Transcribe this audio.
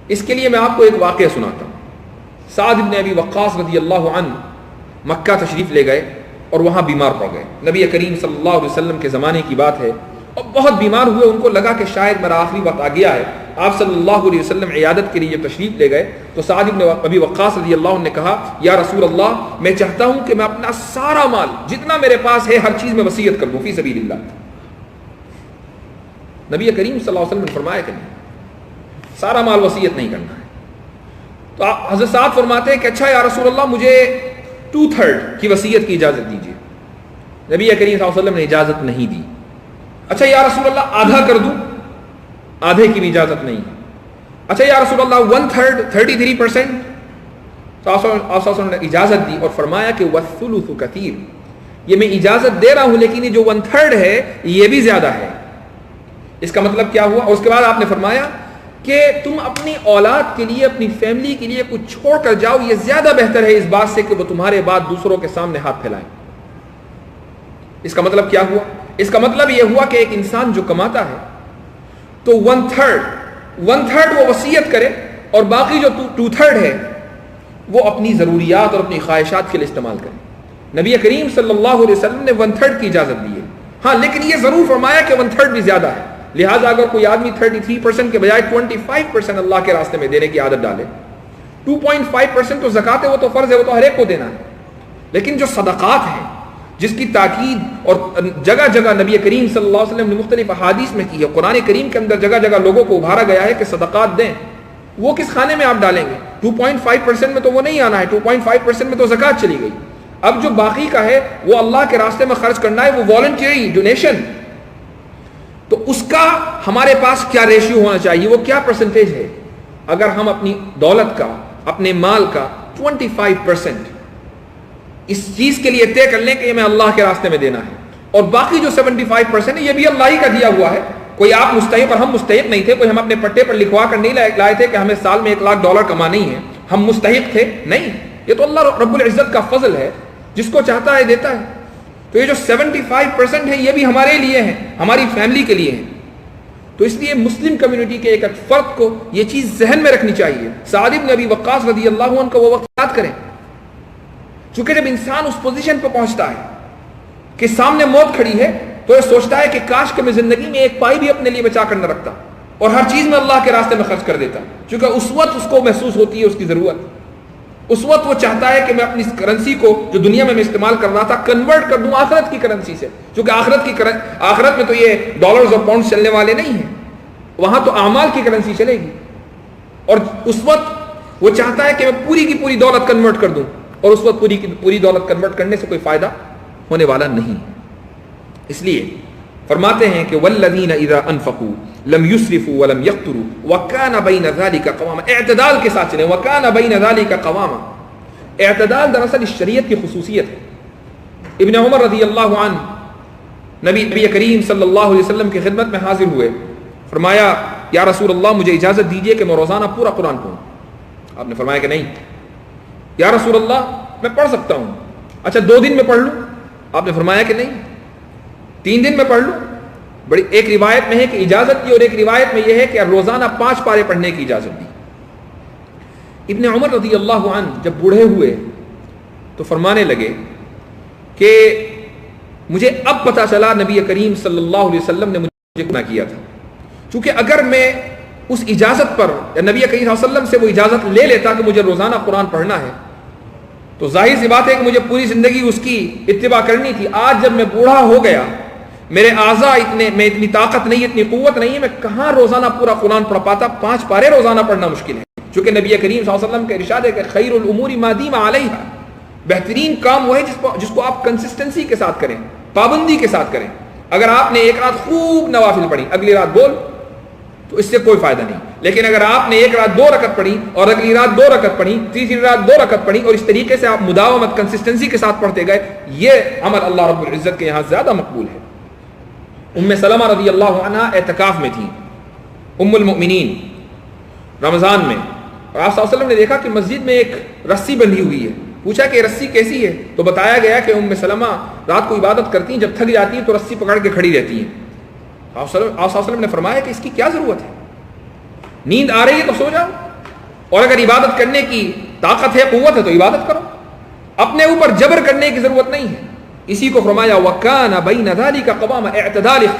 اس کے لیے میں آپ کو ایک واقعہ سناتا ہوں. سعد بن ابی وقاص رضی اللہ عنہ مکہ تشریف لے گئے اور وہاں بیمار پڑ گئے. نبی کریم صلی اللہ علیہ وسلم کے زمانے کی بات ہے, اور بہت بیمار ہوئے. ان کو لگا کہ شاید میرا آخری وقت آ گیا ہے. آپ صلی اللہ علیہ وسلم عیادت کے لیے جب تشریف لے گئے تو سعد بن ابی وقاص رضی اللہ عنہ نے کہا, یا رسول اللہ, میں چاہتا ہوں کہ میں اپنا سارا مال جتنا میرے پاس ہے ہر چیز میں وصیت کر دوں فی سبیل اللہ. نبی کریم صلی اللہ علیہ وسلم نے فرمایا کہ نہیں, سارا مال وصیت نہیں کرنا ہے. تو حضرت سعد فرماتے ہیں کہ اچھا یا رسول اللہ, مجھے 2/3 کی وصیت کی اجازت دیجیے. نبی کریم صلی اللہ علیہ وسلم نے اجازت نہیں دی. اچھا یا رسول اللہ, آدھا کر دوں؟ آدھے کی بھی اجازت نہیں. اچھا یا رسول اللہ 1/3 33%؟ تو آپ صلی اللہ علیہ وسلم نے اجازت دی اور فرمایا کہ والثلث کثیر, یہ میں اجازت دے رہا ہوں لیکن یہ جو 1/3 ہے یہ بھی زیادہ ہے. اس کا مطلب کیا ہوا؟ اور اس کے بعد آپ نے فرمایا کہ تم اپنی اولاد کے لیے, اپنی فیملی کے لیے کچھ چھوڑ کر جاؤ, یہ زیادہ بہتر ہے اس بات سے کہ وہ تمہارے بعد دوسروں کے سامنے ہاتھ پھیلائیں. اس کا مطلب کیا ہوا؟ اس کا مطلب یہ ہوا کہ ایک انسان جو کماتا ہے تو 1/3 وہ وصیت کرے اور باقی جو 2/3 ہے وہ اپنی ضروریات اور اپنی خواہشات کے لیے استعمال کرے. نبی کریم صلی اللہ علیہ وسلم نے 1/3 کی اجازت دی ہے. ہاں, لیکن یہ ضرور فرمایا کہ 1/3 بھی زیادہ ہے. لہٰذا اگر کوئی آدمی 33% کے بجائے 25% اللہ کے راستے میں دینے کی عادت ڈالے, 2.5% تو زکوٰۃ ہے, وہ تو فرض ہے, وہ تو ہر ایک کو دینا ہے. لیکن جو صدقات ہیں جس کی تاکید اور جگہ جگہ نبی کریم صلی اللہ علیہ وسلم نے مختلف احادیث میں کی ہے, قرآن کریم کے اندر جگہ جگہ لوگوں کو ابھارا گیا ہے کہ صدقات دیں, وہ کس خانے میں آپ ڈالیں گے؟ 2.5% میں تو وہ نہیں آنا ہے, 2.5% میں تو زکوٰۃ چلی گئی. اب جو باقی کا ہے وہ اللہ کے راستے میں خرچ کرنا ہے, وہ والنٹری ڈونیشن. تو اس کا ہمارے پاس کیا ریشیو ہونا چاہیے, وہ کیا پرسنٹیج ہے؟ اگر ہم اپنی دولت کا, اپنے مال کا 25% اس چیز کے لیے طے کر لیں کہ یہ میں اللہ کے راستے میں دینا ہے, اور باقی جو 75% ہے یہ بھی اللہ ہی کا دیا ہوا ہے. کوئی آپ مستحق اور ہم مستحق نہیں تھے, کوئی ہم اپنے پٹے پر لکھوا کر نہیں لائے تھے کہ ہمیں سال میں $1,00,000 کمانا ہی ہے, ہم مستحق تھے نہیں. یہ تو اللہ رب العزت کا فضل ہے, جس کو چاہتا ہے دیتا ہے. تو یہ جو 75% ہے یہ بھی ہمارے لیے ہے, ہماری فیملی کے لیے ہے. تو اس لیے مسلم کمیونٹی کے ایک فرد کو یہ چیز ذہن میں رکھنی چاہیے. سعد بن ابی وقاص رضی اللہ عنہ کو وہ وقت یاد کریں, چونکہ جب انسان اس پوزیشن پہ پہنچتا ہے کہ سامنے موت کھڑی ہے تو یہ سوچتا ہے کہ کاش کہ میں زندگی میں ایک پائی بھی اپنے لیے بچا کر نہ رکھتا اور ہر چیز میں اللہ کے راستے میں خرچ کر دیتا. چونکہ اس وقت اس کو محسوس ہوتی ہے اس کی ضرورت. اس وقت وہ چاہتا ہے کہ میں اپنی کرنسی کو جو دنیا میں استعمال کر رہا تھا کنورٹ کر دوں آخرت کی کرنسی سے, چونکہ آخرت میں تو یہ ڈالرز اور پاؤنڈز چلنے والے نہیں ہیں, وہاں تو اعمال کی کرنسی چلے گی. اور اس وقت وہ چاہتا ہے کہ میں پوری کی پوری دولت کنورٹ کر دوں, اور اس وقت پوری کی پوری دولت کنورٹ کرنے سے کوئی فائدہ ہونے والا نہیں. اس لیے فرماتے ہیں کہ والذین اذا انفقوا لم يسرفوا ولم يقتروا وكان بين ذلك قواما, اعتدال کے ساتھ چلیں, وكان بين ذلك قواما. اعتدال دراصل اس شریعت کی خصوصیت ہے. ابن عمر رضی اللہ عنہ نبی کریم صلی اللہ علیہ وسلم کی خدمت میں حاضر ہوئے, فرمایا یا رسول اللہ مجھے اجازت دیجیے کہ میں روزانہ پورا قرآن پڑھوں. آپ نے فرمایا کہ نہیں. یا رسول اللہ میں پڑھ سکتا ہوں. اچھا 2 دن میں پڑھ لوں؟ آپ نے فرمایا کہ نہیں. 3 دن میں پڑھ لوں؟ بڑی ایک روایت میں ہے کہ اجازت دی, اور ایک روایت میں یہ ہے کہ روزانہ 5 پارے پڑھنے کی اجازت دی. ابن عمر رضی اللہ عنہ جب بوڑھے ہوئے تو فرمانے لگے کہ مجھے اب پتہ چلا نبی کریم صلی اللہ علیہ وسلم نے مجھے منع کیا تھا. چونکہ اگر میں اس اجازت پر یا نبی کریم صلی اللہ علیہ وسلم سے وہ اجازت لے لیتا کہ مجھے روزانہ قرآن پڑھنا ہے تو ظاہر سی بات ہے کہ مجھے پوری زندگی اس کی اتباع کرنی تھی. آج جب میں بوڑھا ہو گیا, میرے اعضاء میں اتنی طاقت نہیں, اتنی قوت نہیں ہے, میں کہاں روزانہ پورا قرآن پڑھ پاتا. 5 پارے روزانہ پڑھنا مشکل ہے. چونکہ نبی کریم صلی اللہ علیہ وسلم کا ارشاد ہے کہ خیر الامور ما دیم علیہا, بہترین کام وہ ہے جس کو آپ کنسسٹنسی کے ساتھ کریں, پابندی کے ساتھ کریں. اگر آپ نے ایک رات خوب نوافل پڑھی, اگلی رات بول, تو اس سے کوئی فائدہ نہیں. لیکن اگر آپ نے ایک رات 2 رکعت پڑھی اور اگلی رات 2 رکعت پڑھی, تیسری رات 2 رکعت پڑھی, اور اس طریقے سے آپ مداومت کنسسٹنسی کے ساتھ پڑھتے گئے, یہ عمل اللہ رب العزت کے یہاں زیادہ مقبول ہے. ام سلمہ رضی اللہ عنہا اعتکاف میں تھیں, ام المؤمنین, رمضان میں, اور آپ صلی اللہ علیہ وسلم نے دیکھا کہ مسجد میں ایک رسی بندھی ہوئی ہے. پوچھا کہ رسی کیسی ہے؟ تو بتایا گیا کہ ام سلمہ رات کو عبادت کرتی ہیں, جب تھک جاتی ہیں تو رسی پکڑ کے کھڑی رہتی ہیں. آپ صلی اللہ علیہ وسلم نے فرمایا کہ اس کی کیا ضرورت ہے, نیند آ رہی ہے تو سو جاؤ, اور اگر عبادت کرنے کی طاقت ہے، قوت ہے، تو عبادت کرو، اپنے اوپر جبر کرنے کی ضرورت نہیں ہے. اسی کو فرمایا وَكَانَ بَيْنَ ذَلِكَ قَوَامًا، اعتدال اختیار